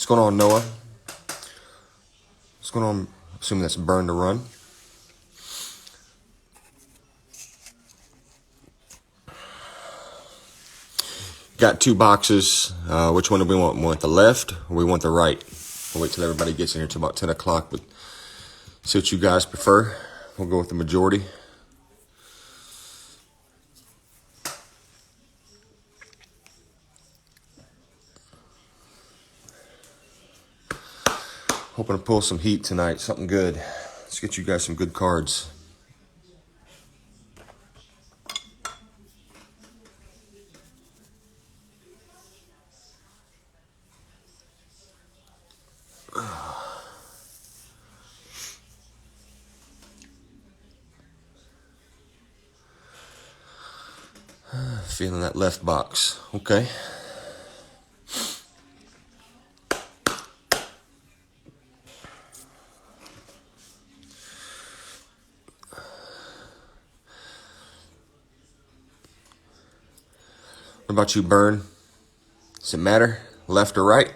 going on, Noah? What's going on? Assuming that's burn to run. Got two boxes. Which one do we want? We want the left or we want the right? We'll wait till everybody gets in here till about 10 o'clock, but see what you guys prefer. We'll go with the majority. Hoping to pull some heat tonight, something good. Let's get you guys some good cards. Feeling that left box. Okay. What about you, Burn? Does it matter? Left or right?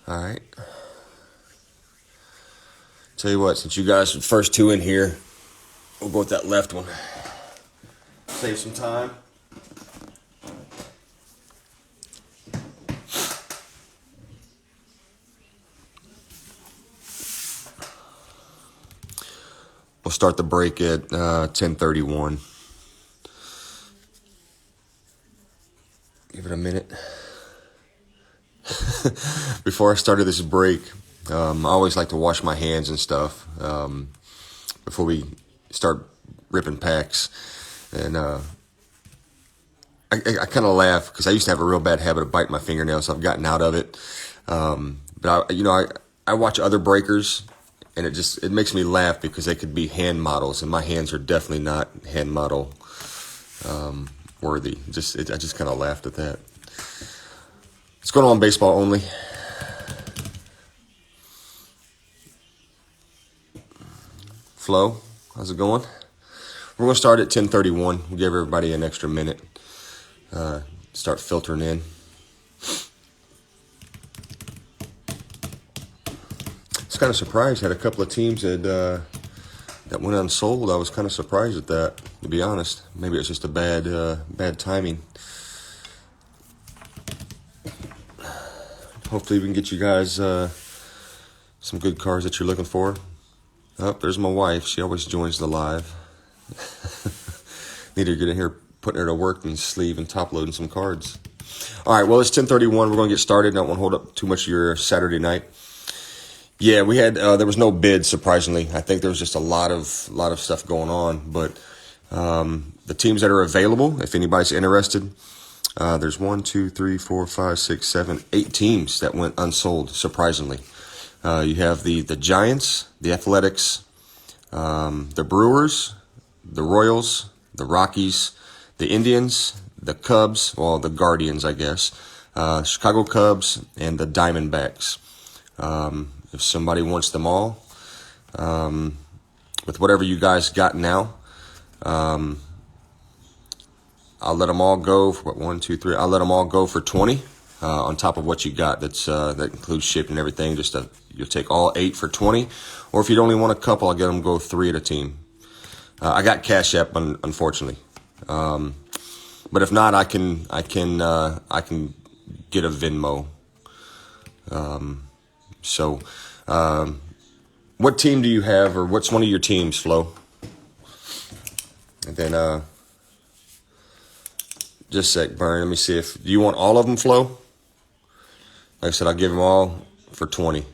All right. Tell you what, since you guys are the first two in here, we'll go with that left one. Save some time. We'll start the break at 10:31. Give it a minute. Before I started this break, I always like to wash my hands and stuff before we start ripping packs. And I kind of laugh because I used to have a real bad habit of biting my fingernails, so I've gotten out of it. But I watch other breakers, and it makes me laugh because they could be hand models, and my hands are definitely not hand model worthy. I just kind of laughed at that. What's going on, baseball only? Flo, how's it going? We're going to start at 10:31. We'll give everybody an extra minute. Start filtering in. I was kind of surprised. Had a couple of teams that went unsold. I was kind of surprised at that, to be honest. Maybe it's just a bad timing. Hopefully we can get you guys some good cards that you're looking for. Oh, there's my wife. She always joins the live. Need to get in here, putting her to work and sleeve and top loading some cards. All right, well, it's 10:31. We're going to get started. I don't want to hold up too much of your Saturday night. Yeah, we had there was no bid, surprisingly. I think there was just a lot of stuff going on. But the teams that are available, if anybody's interested, there's 1, 2, 3, 4, 5, 6, 7, 8 teams that went unsold, surprisingly. You have the Giants, the Athletics, the Brewers, the Royals, the Rockies, the Indians, the Cubs, well, the Guardians, I guess, Chicago Cubs, and the Diamondbacks. If somebody wants them all, with whatever you guys got now, I'll let them all go for what, 1, 2, 3. I'll let them all go for 20 on top of what you got. That includes shipping and everything. You'll take all 8 for 20, or if you only want a couple, I'll get them go 3 at a team. I got Cash App, unfortunately, but if not, I can get a Venmo. So, what team do you have, or what's one of your teams, Flo? And then, just a sec, Burn. Let me see do you want all of them, Flo? Like I said, I'll give them all for 20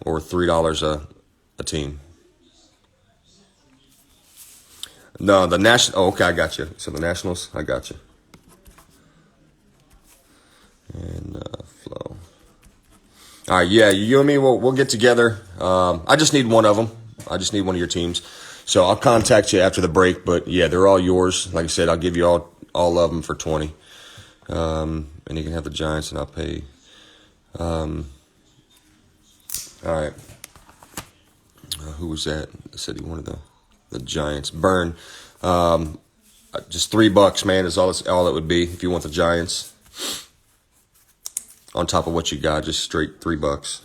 or $3 a team. No, the National. Oh, okay, I got you. So the Nationals, I got you. And Flo. All right, yeah, you and me, we'll get together. I just need one of them. I just need one of your teams. So I'll contact you after the break. But yeah, they're all yours. Like I said, I'll give you all of them for 20. And you can have the Giants, and I'll pay All right. Who was that? I said he wanted the Giants. Burn. Just $3, man, is all it would be if you want the Giants. On top of what you got, just straight $3.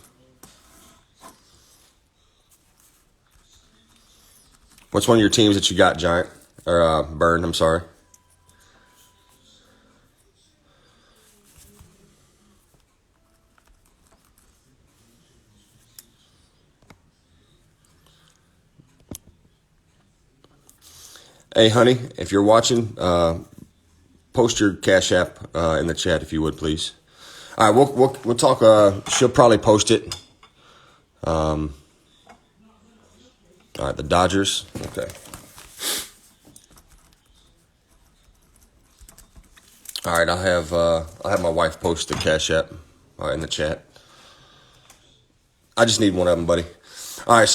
What's one of your teams that you got, Giant? Or Burn, I'm sorry. Hey, honey, if you're watching, post your Cash App in the chat if you would, please. All right, we'll talk. She'll probably post it. All right, the Dodgers. Okay. All right, I'll have my wife post the Cash App in the chat. I just need one of them, buddy. All right,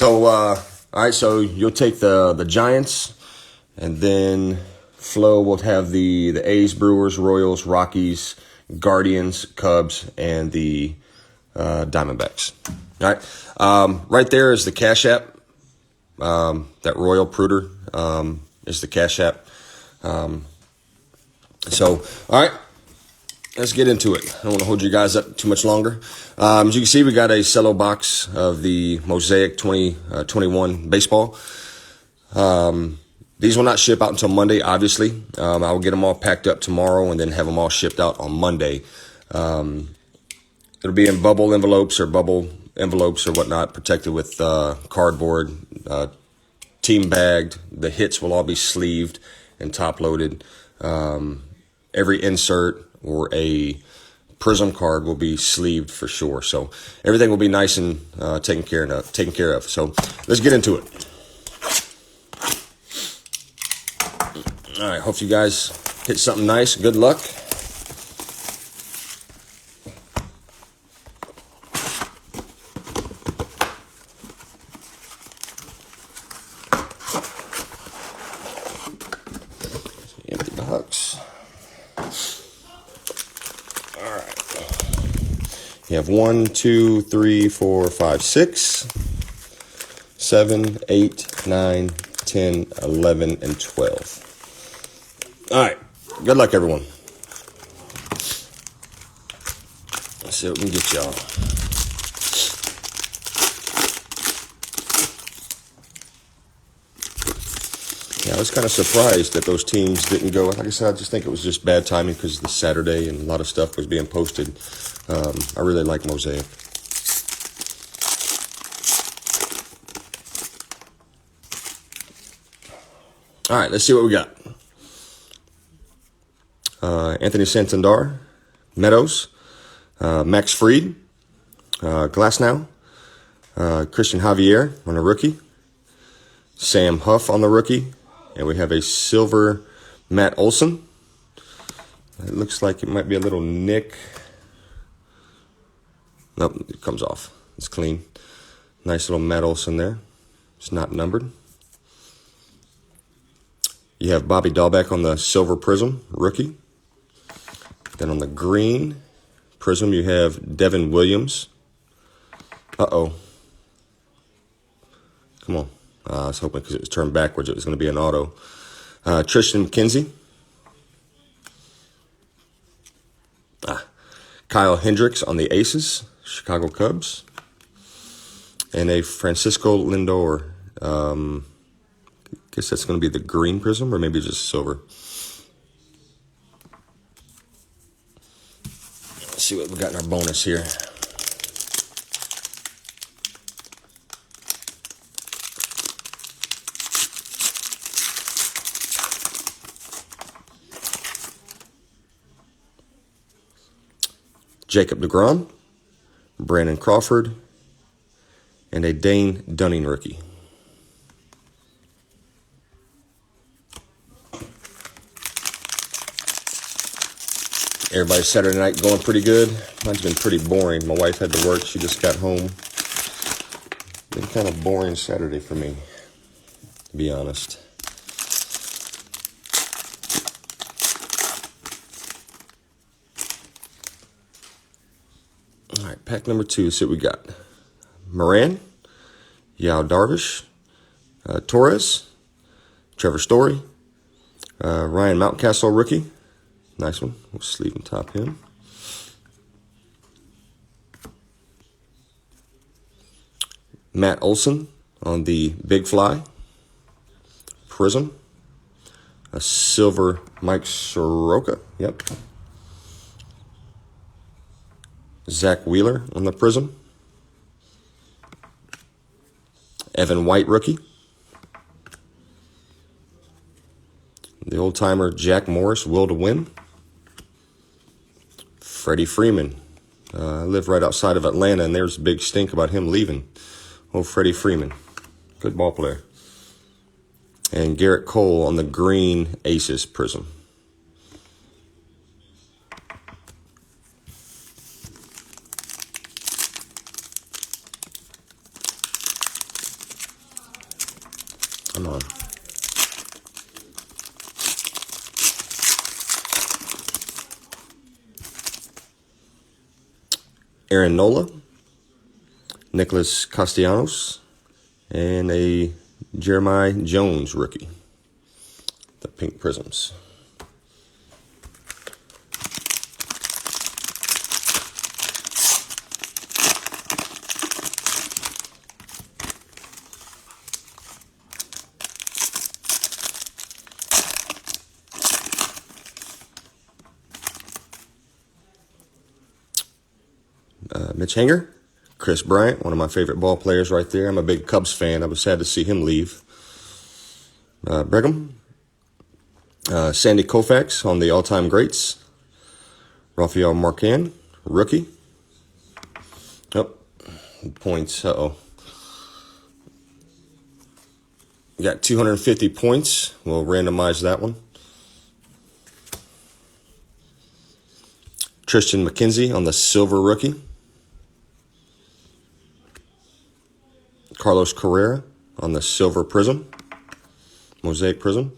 so you'll take the Giants, and then Flo will have the A's, Brewers, Royals, Rockies, Guardians, Cubs, and the Diamondbacks. All right, right there is the Cash App. That Royal Pruder is the Cash App. So, all right, let's get into it. I don't want to hold you guys up too much longer. As you can see, we got a Cello box of the Mosaic 2021 baseball. These will not ship out until Monday, obviously. I will get them all packed up tomorrow and then have them all shipped out on Monday. It'll be in bubble envelopes or whatnot, protected with cardboard, team bagged. The hits will all be sleeved and top loaded. Every insert or a prism card will be sleeved for sure. So everything will be nice and taken care of. So let's get into it. All right, hope you guys hit something nice. Good luck. Empty box. All right. You have 1, 2, 3, 4, 5, 6, 7, 8, 9, 10, 11, and 12. All right. Good luck, everyone. Let's see what we can get y'all. Yeah, I was kind of surprised that those teams didn't go. Like I said, I just think it was just bad timing because the Saturday and a lot of stuff was being posted. I really like Mosaic. All right, let's see what we got. Anthony Santander, Meadows, Max Fried, Glasnow, Christian Javier on the rookie, Sam Huff on the rookie, and we have a silver Matt Olson. It looks like it might be a little nick. Nope, it comes off. It's clean. Nice little Matt Olson there. It's not numbered. You have Bobby Dahlbeck on the silver prism, rookie. Then on the green prism, you have Devin Williams. Uh-oh. Come on. I was hoping because it was turned backwards, it was going to be an auto. Tristan McKenzie. Kyle Hendricks on the Aces, Chicago Cubs. And a Francisco Lindor. I guess that's going to be the green prism or maybe just silver. Let's see what we got in our bonus here. Jacob deGrom, Brandon Crawford, and a Dane Dunning rookie. Everybody's Saturday night going pretty good. Mine's been pretty boring. My wife had to work. She just got home. Been kind of boring Saturday for me, to be honest. All right, pack number 2. See what we got. Moran, Yao Darvish, Torres, Trevor Story, Ryan Mountcastle rookie. Nice one. We'll sleeve and top him. Matt Olson on the Big Fly. Prism. A silver Mike Soroka. Yep. Zach Wheeler on the Prism. Evan White rookie. The old-timer Jack Morris, Will to Win. Freddie Freeman. I live right outside of Atlanta, and there's a big stink about him leaving. Oh, Freddie Freeman. Good ball player. And Garrett Cole on the green Aces Prism. Come on. Aaron Nola, Nicholas Castellanos, and a Jeremiah Jones rookie. The pink prisms. Mitch Hanger, Chris Bryant, one of my favorite ball players right there. I'm a big Cubs fan. I was sad to see him leave. Brigham, Sandy Koufax on the all-time greats. Rafael Marquez, rookie. Oh, points. Uh-oh. You got 250 points. We'll randomize that one. Tristan McKenzie on the silver rookie. Carlos Carrera on the silver prism, Mosaic prism.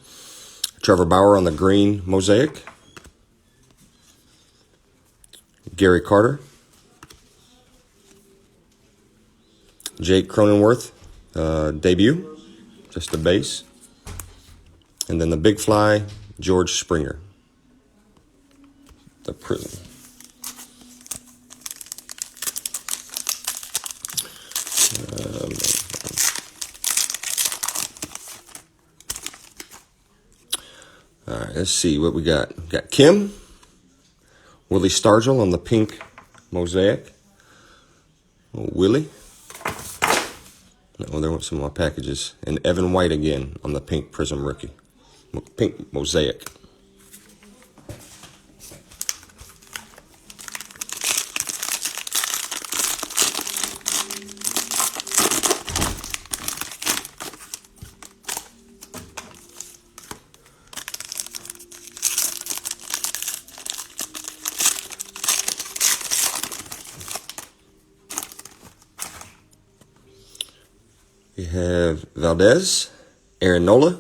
Trevor Bauer on the green Mosaic. Gary Carter. Jake Cronenworth, debut, just a base. And then the Big Fly, George Springer, the prism. All right, let's see what we got. We got Kim, Willie Stargell on the pink Mosaic. Oh, Willie. Oh, there went some of my packages. And Evan White again on the pink prism rookie. Pink Mosaic. We have Valdez, Aaron Nola,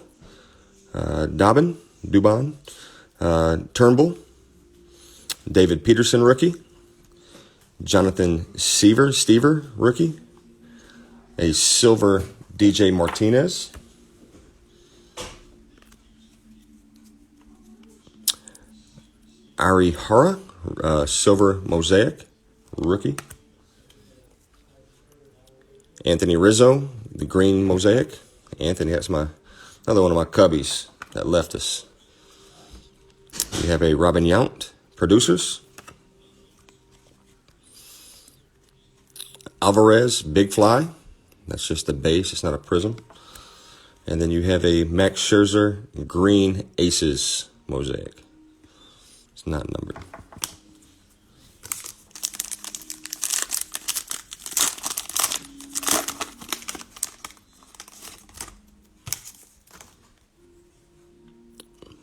Dubon, Turnbull, David Peterson, rookie, Jonathan Stever, rookie, a silver DJ Martinez, Ari Hara, silver Mosaic, rookie, Anthony Rizzo, the green Mosaic. Anthony, that's another one of my cubbies that left us. We have a Robin Yount, producers. Alvarez, Big Fly. That's just the base, it's not a prism. And then you have a Max Scherzer, green Aces Mosaic. It's not numbered.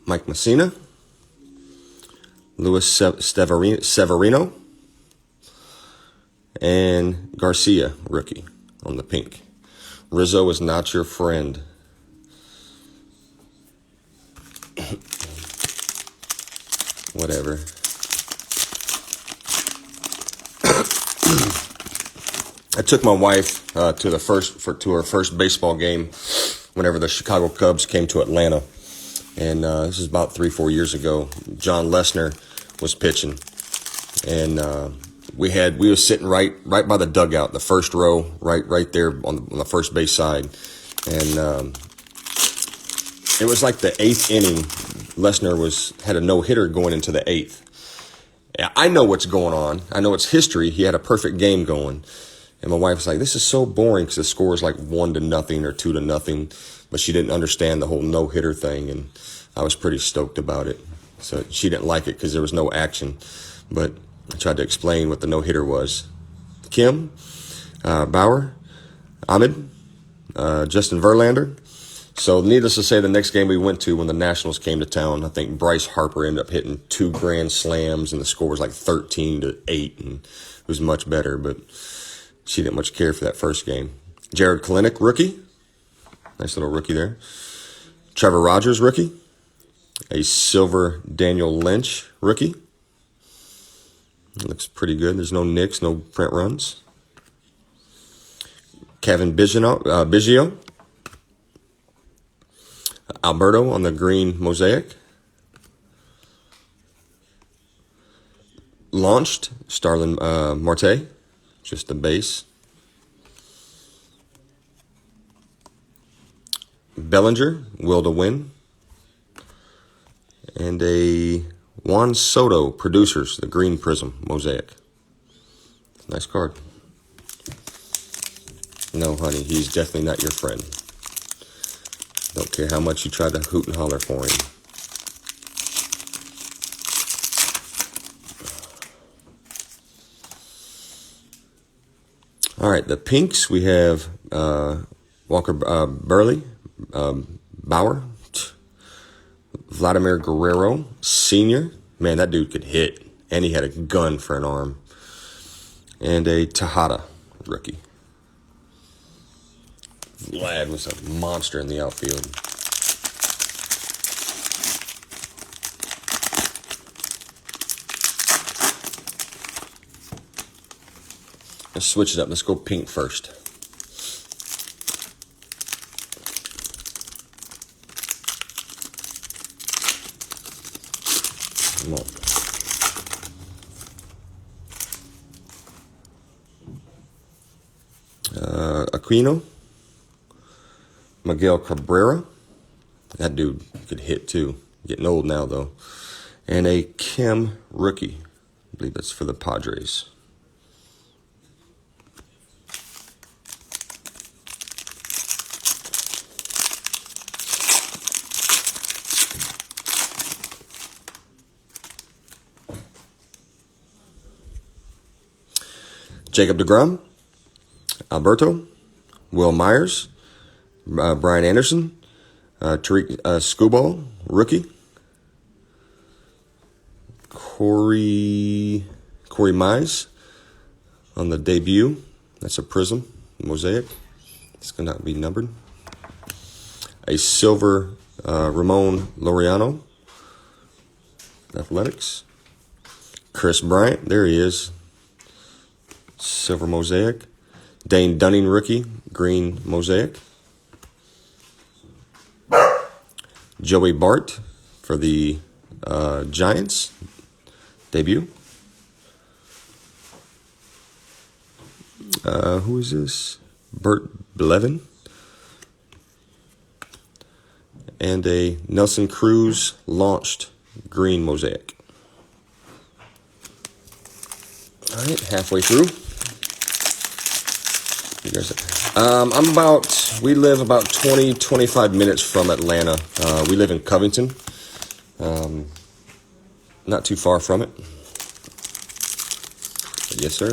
Mike Messina, Luis Severino, and Garcia, rookie, on the pink. Rizzo is not your friend. Whatever. I took my wife to her first baseball game whenever the Chicago Cubs came to Atlanta, and this is about 3-4 years ago. John Lesnar was pitching, and we were sitting right by the dugout, the first row, right there on the first base side, and it was like the eighth inning. Lesnar had a no-hitter going into the eighth. I know what's going on. I know it's history. He had a perfect game going. And my wife was like, this is so boring because the score is like 1-0 or 2-0. But she didn't understand the whole no-hitter thing. And I was pretty stoked about it. So she didn't like it because there was no action. But I tried to explain what the no-hitter was. Kim, Bauer, Ahmed, Justin Verlander. So needless to say, the next game we went to when the Nationals came to town, I think Bryce Harper ended up hitting 2 grand slams, and the score was like 13-8, and it was much better, but she didn't much care for that first game. Jared Kelenic, rookie. Nice little rookie there. Trevor Rogers, rookie. A silver Daniel Lynch, rookie. Looks pretty good. There's no nicks, no print runs. Kevin Biggio. Alberto on the green Mosaic. Launched, Starlin Marte, just the base. Bellinger, Will to Win. And a Juan Soto, Producers, the green prism Mosaic. Nice card. No, honey, he's definitely not your friend. Don't care how much you try to hoot and holler for him. All right, the pinks, we have Walker Burley, Bauer, Vladimir Guerrero, Sr. Man, that dude could hit, and he had a gun for an arm. And a Tejada rookie. Vlad was a monster in the outfield. Let's switch it up. Let's go pink first. Come on. Aquino. Miguel Cabrera. That dude could hit too. Getting old now though. And a Kim rookie. I believe that's for the Padres. Jacob deGrom. Alberto. Will Myers. Brian Anderson, Tariq Skubal, rookie. Corey Mize on the debut. That's a prism, Mosaic. It's going to be numbered. A silver Ramon Laureano, Athletics. Chris Bryant, there he is. Silver Mosaic. Dane Dunning, rookie, green Mosaic. Joey Bart for the Giants, debut. Who is this? Bert Blevin. And a Nelson Cruz launched green Mosaic. All right, halfway through. You guys, we live about 20-25 minutes from Atlanta. We live in Covington. Not too far from it. But yes, sir.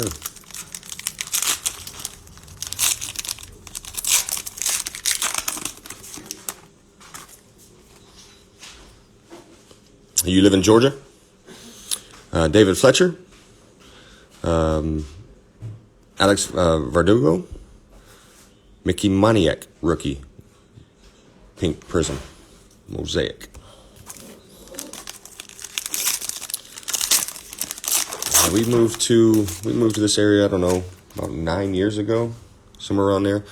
You live in Georgia? David Fletcher. Alex Verdugo. Mickey Moniak, rookie. Pink prism. Mosaic. We moved to this area, I don't know, about 9 years ago, somewhere around there.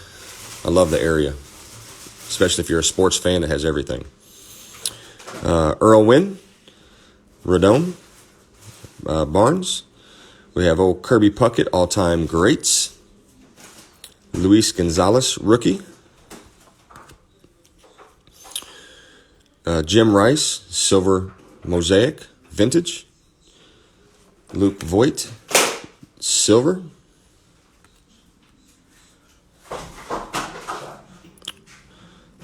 I love the area, especially if you're a sports fan that has everything. Earl Wynn, Rodone, Barnes. We have old Kirby Puckett, all-time greats. Luis Gonzalez, rookie. Jim Rice, silver Mosaic, vintage. Luke Voigt, silver.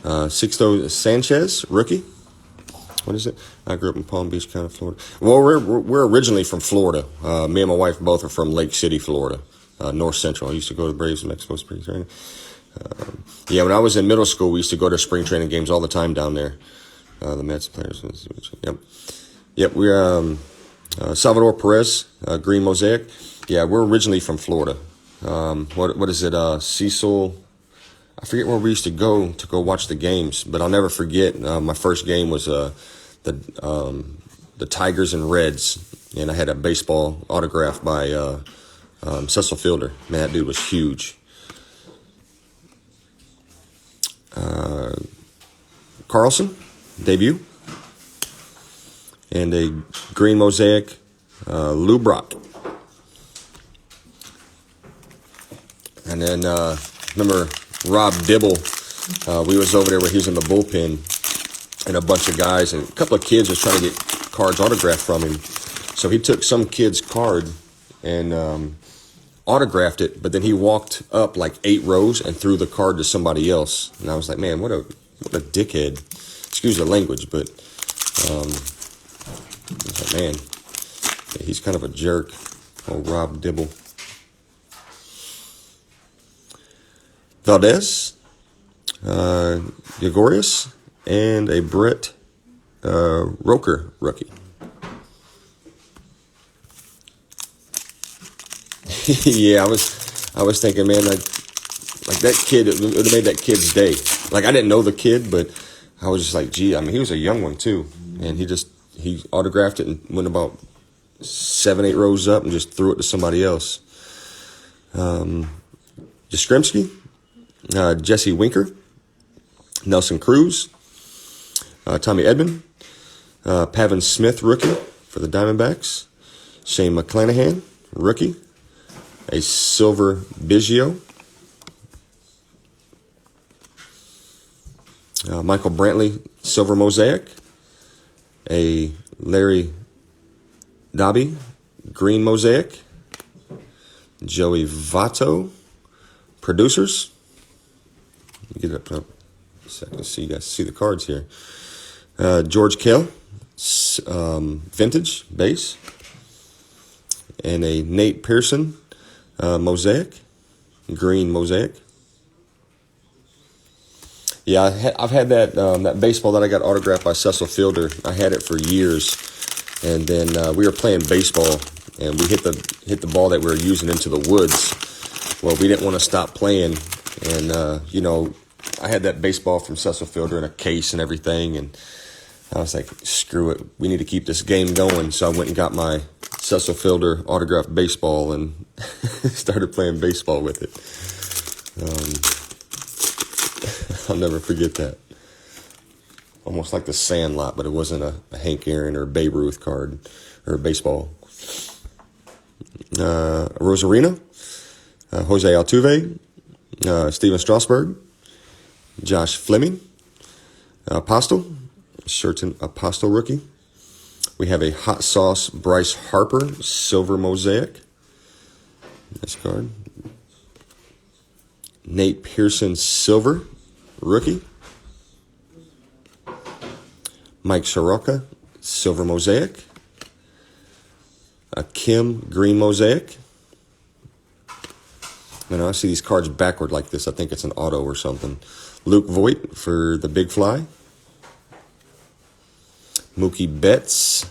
Sixto Sanchez, rookie. What is it? I grew up in Palm Beach County, Florida. Well, we're originally from Florida. Me and my wife both are from Lake City, Florida, North Central. I used to go to the Braves and Mexico spring training. Yeah, when I was in middle school, we used to go to spring training games all the time down there. The Mets players. Yep. We're Salvador Perez, green Mosaic. Yeah, we're originally from Florida. What is it? Cecil. I forget where we used to go watch the games, but I'll never forget. My first game was the Tigers and Reds, and I had a baseball autograph by Cecil Fielder. Man, that dude was huge. Carlson, debut, and a green Mosaic, Lou Brock. And then remember Rob Dibble, we was over there where he was in the bullpen, and a bunch of guys and a couple of kids was trying to get cards autographed from him. So he took some kid's card and autographed it, but then he walked up like 8 rows and threw the card to somebody else. And I was like, man, what a dickhead. Excuse the language, but I was like, man, yeah, he's kind of a jerk. Old Rob Dibble. Valdez, Gregorius, and a Brett Roker rookie. Yeah, I was thinking, man, like that kid, it would have made that kid's day. Like, I didn't know the kid, but I was just like, gee, I mean, he was a young one too, and he autographed it and went about 7-8 rows up and just threw it to somebody else. Yastrzemski. Jesse Winker, Nelson Cruz, Tommy Edman, Pavin Smith, rookie for the Diamondbacks, Shane McClanahan, rookie, a silver Biggio, Michael Brantley, silver Mosaic, a Larry Doby, green Mosaic, Joey Votto, producers. Get it up a second so you guys see the cards here. George Kell, vintage base, and a Nate Pearson Mosaic, green Mosaic. Yeah, I've had that baseball that I got autographed by Cecil Fielder. I had it for years, and then we were playing baseball, and we hit the ball that we were using into the woods. Well, we didn't want to stop playing, and I had that baseball from Cecil Fielder in a case and everything, and I was like, screw it, we need to keep this game going. So I went and got my Cecil Fielder autographed baseball and started playing baseball with it. I'll never forget that. Almost like the Sandlot, but it wasn't a Hank Aaron or Babe Ruth card or a baseball. Rosarina, Jose Altuve, Steven Strasburg, Josh Fleming, Apostle, Sherton Apostle rookie. We have a Hot Sauce Bryce Harper, silver Mosaic. Nice card. Nate Pearson, silver rookie. Mike Soroka, silver Mosaic. A Kim, green Mosaic. I see these cards backward like this. I think it's an auto or something. Luke Voigt for the Big Fly. Mookie Betts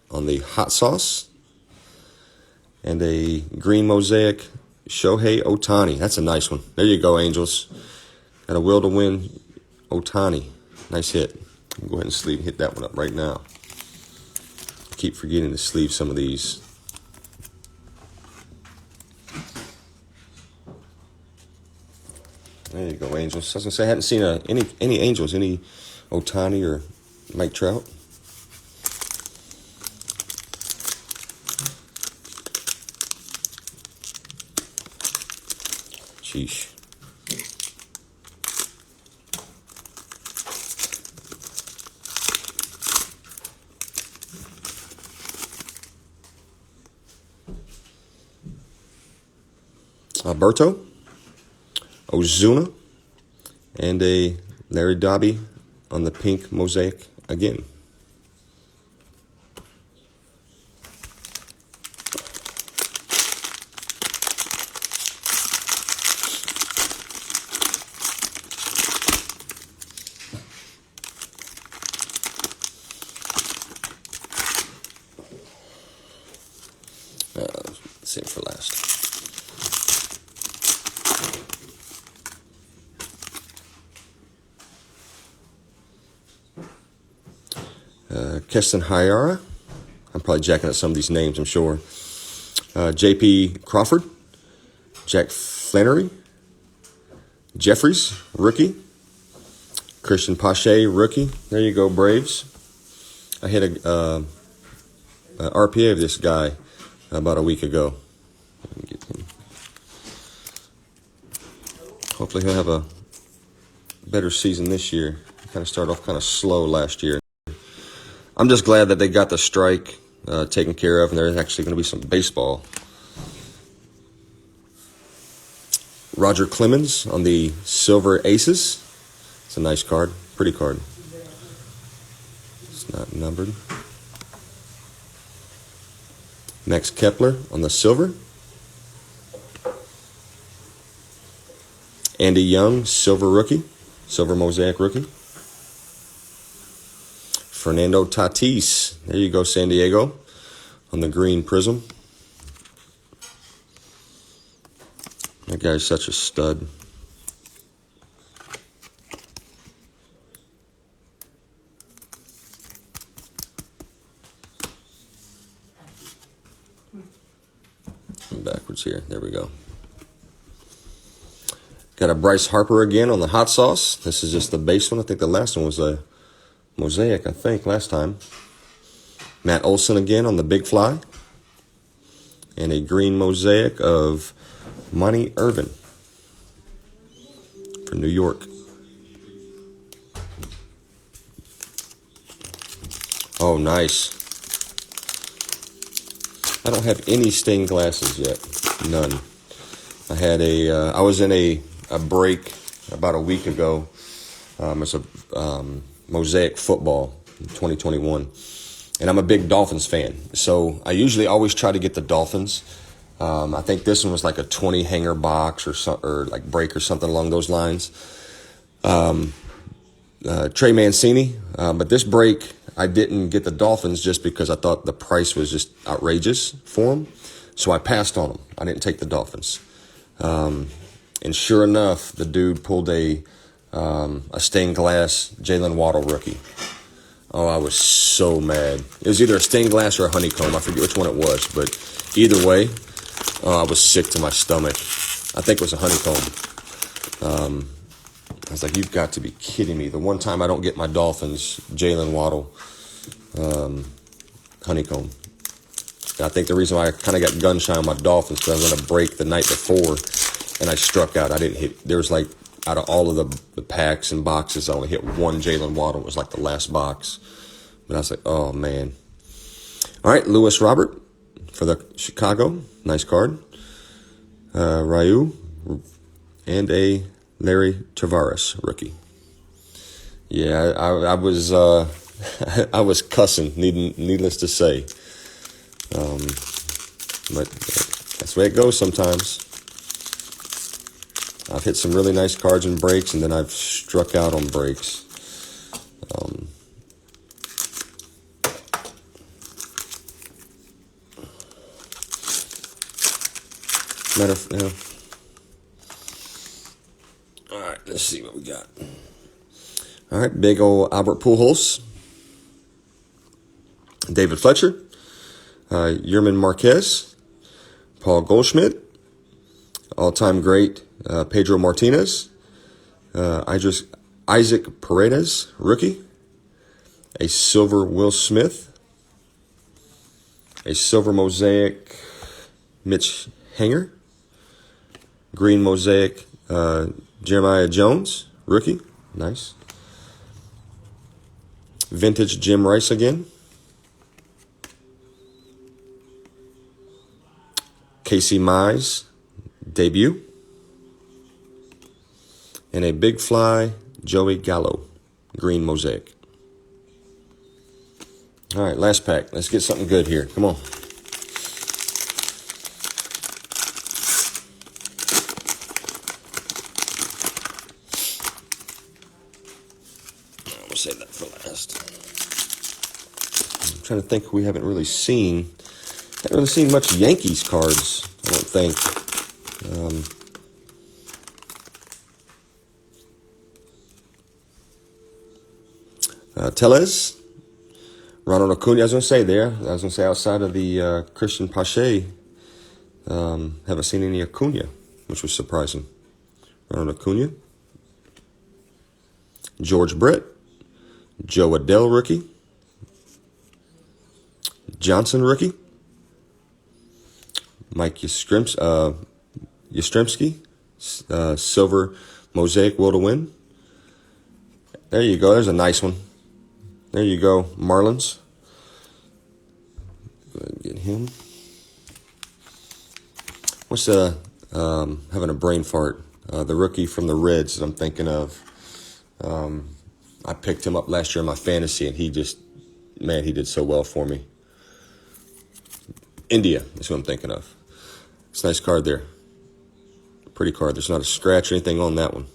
on the Hot Sauce. And a green Mosaic, Shohei Ohtani. That's a nice one. There you go, Angels. Got a will to win, Ohtani. Nice hit. Go ahead and hit that one up right now. Keep forgetting to sleeve some of these. There you go, Angels. I was gonna say I hadn't seen any Angels, any Otani or Mike Trout. Sheesh. Alberto, Ozuna, and a Larry Doby on the pink Mosaic again. Let's save it for last. Keston Hiara. I'm probably jacking up some of these names, I'm sure. J.P. Crawford. Jack Flannery. Jeffries, rookie. Christian Pache, rookie. There you go, Braves. I hit a RPA of this guy about a week ago. Hopefully he'll have a better season this year. Kind of started off kind of slow last year. I'm just glad that they got the strike taken care of, and there's actually going to be some baseball. Roger Clemens on the Silver Aces. It's a nice card. Pretty card. It's not numbered. Max Kepler on the silver. Andy Young, silver rookie. Silver Mosaic rookie. Fernando Tatis. There you go, San Diego. On the green prism. That guy's such a stud. I'm backwards here. There we go. Got a Bryce Harper again on the hot sauce. This is just the base one. I think the last one was a Mosaic, I think, last time. Matt Olson again on the big fly. And a green Mosaic of Monty Irvin for New York. Oh, nice. I don't have any stained glasses yet. None. I had I was in a break about a week ago. It's a Mosaic football in 2021. And I'm a big Dolphins fan. So I usually always try to get the Dolphins. I think this one was like a 20 hanger box or like break or something along those lines. Trey Mancini. But this break, I didn't get the Dolphins just because I thought the price was just outrageous for them. So I passed on them. I didn't take the Dolphins. And sure enough, the dude pulled a stained glass Jalen Waddle rookie. Oh, I was so mad. It was either a stained glass or a honeycomb. I forget which one it was. But either way, I was sick to my stomach. I think it was a honeycomb. I was like, you've got to be kidding me. The one time I don't get my Dolphins, Jalen Waddle, honeycomb. And I think the reason why I kind of got gun shy on my Dolphins because I was going to break the night before, and I struck out. I didn't hit. There was like, out of all of the packs and boxes, I only hit one Jalen Waddle. It was like the last box. But I was like, oh, man. All right, Lewis Robert for the Chicago. Nice card. Ryu and a Larry Tavares rookie. Yeah, I was I was cussing, needless to say. But that's the way it goes sometimes. I've hit some really nice cards in breaks, and then I've struck out on breaks. All right, let's see what we got. All right, big old Albert Pujols. David Fletcher. Yerman Marquez. Paul Goldschmidt. All-time great Pedro Martinez. Isaac Paredes, rookie. A silver Will Smith. A silver Mosaic Mitch Hanger. Green Mosaic Jeremiah Jones, rookie. Nice. Vintage Jim Rice again. Casey Mize, debut. And a big fly Joey Gallo, green Mosaic. All right, last pack. Let's get something good here. Come on. We'll save that for last. I'm trying to think. We haven't really seen much Yankees cards, I don't think. Tellez, Ronald Acuna. I was going to say outside of the Christian Pache, haven't seen any Acuna, which was surprising. Ronald Acuna. George Brett. Joe Adele, rookie. Johnson, rookie. Mike Yastrzemski, silver Mosaic Will to Win. There you go. There's a nice one. There you go, Marlins. Go ahead and get him. What's having a brain fart? The rookie from the Reds that I'm thinking of. I picked him up last year in my fantasy, and he did so well for me. India is what I'm thinking of. It's a nice card there. Pretty card. There's not a scratch or anything on that one.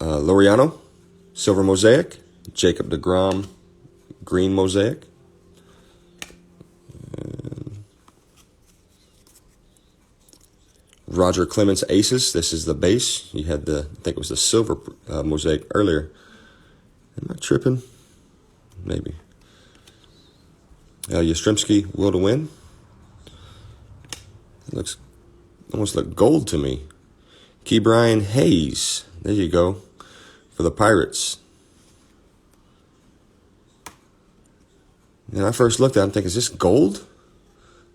Laureano, silver Mosaic. Jacob deGrom, green Mosaic. Roger Clemens Aces. This is the base. You had I think it was the silver Mosaic earlier. Am I tripping? Maybe. Yastrzemski Will to Win. It looks almost like gold to me. Ke'Bryan Hayes. There you go. For the Pirates. And I first looked at it, I'm thinking, is this gold?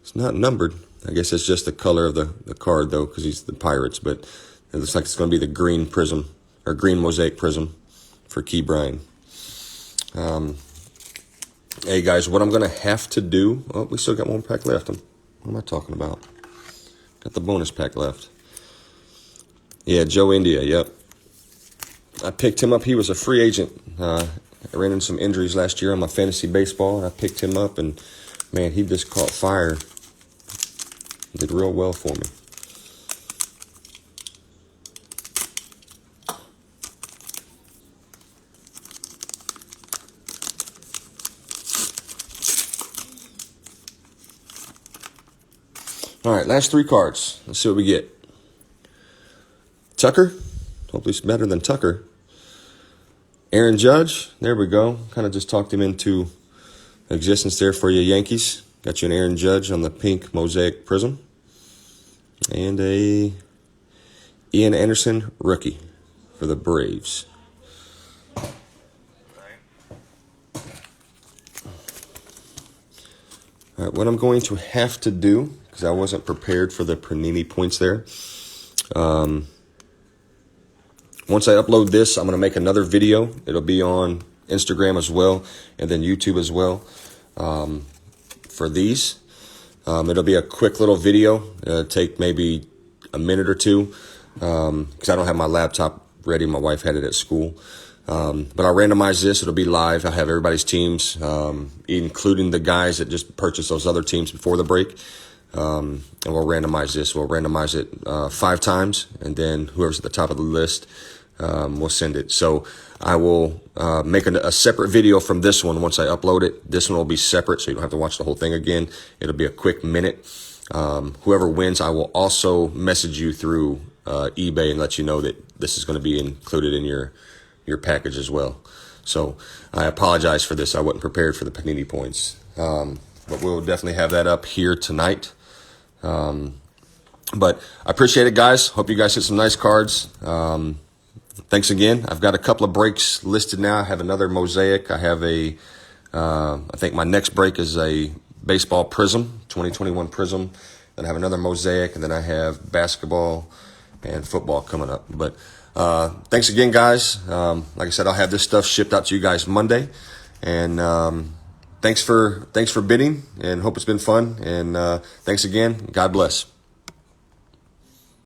It's not numbered. I guess it's just the color of the card, though, because he's the Pirates. But it looks like it's going to be the green prism, or green Mosaic prism for Ke'Bryan. Hey, guys, what I'm going to have to do... Oh, we still got one pack left. What am I talking about? Got the bonus pack left. Yeah, Joe India, yep. I picked him up. He was a free agent. I ran into some injuries last year on my fantasy baseball, and I picked him up, and, man, he just caught fire. Did real well for me. All right, last three cards. Let's see what we get. Tucker. Hopefully it's better than Tucker. Aaron Judge. There we go. Kind of just talked him into existence there for you Yankees. Got you an Aaron Judge on the pink Mosaic prism. And a Ian Anderson rookie for the Braves. All right, what I'm going to have to do, because I wasn't prepared for the Panini points there. Once I upload this, I'm going to make another video. It'll be on Instagram as well, and then YouTube as well for these. It'll be a quick little video. It'll take maybe a minute or two because I don't have my laptop ready. My wife had it at school. But I'll randomize this. It'll be live. I'll have everybody's teams, including the guys that just purchased those other teams before the break. And we'll randomize this. We'll randomize it 5 times, and then whoever's at the top of the list, we'll send it. So I will make a separate video from this one once I upload it. This one will be separate, so you don't have to watch the whole thing again. It'll be a quick minute. Whoever wins, I will also message you through eBay and let you know that this is going to be included in your package as well. So I apologize for this. I wasn't prepared for the Panini points. But we'll definitely have that up here tonight. But I appreciate it, guys. Hope you guys hit some nice cards. Thanks again. I've got a couple of breaks listed now. I have another Mosaic. I have I think my next break is a baseball Prism, 2021 Prism. Then I have another Mosaic, and then I have basketball and football coming up. But thanks again, guys. Like I said, I'll have this stuff shipped out to you guys Monday. And thanks for bidding, and hope it's been fun. And thanks again. God bless.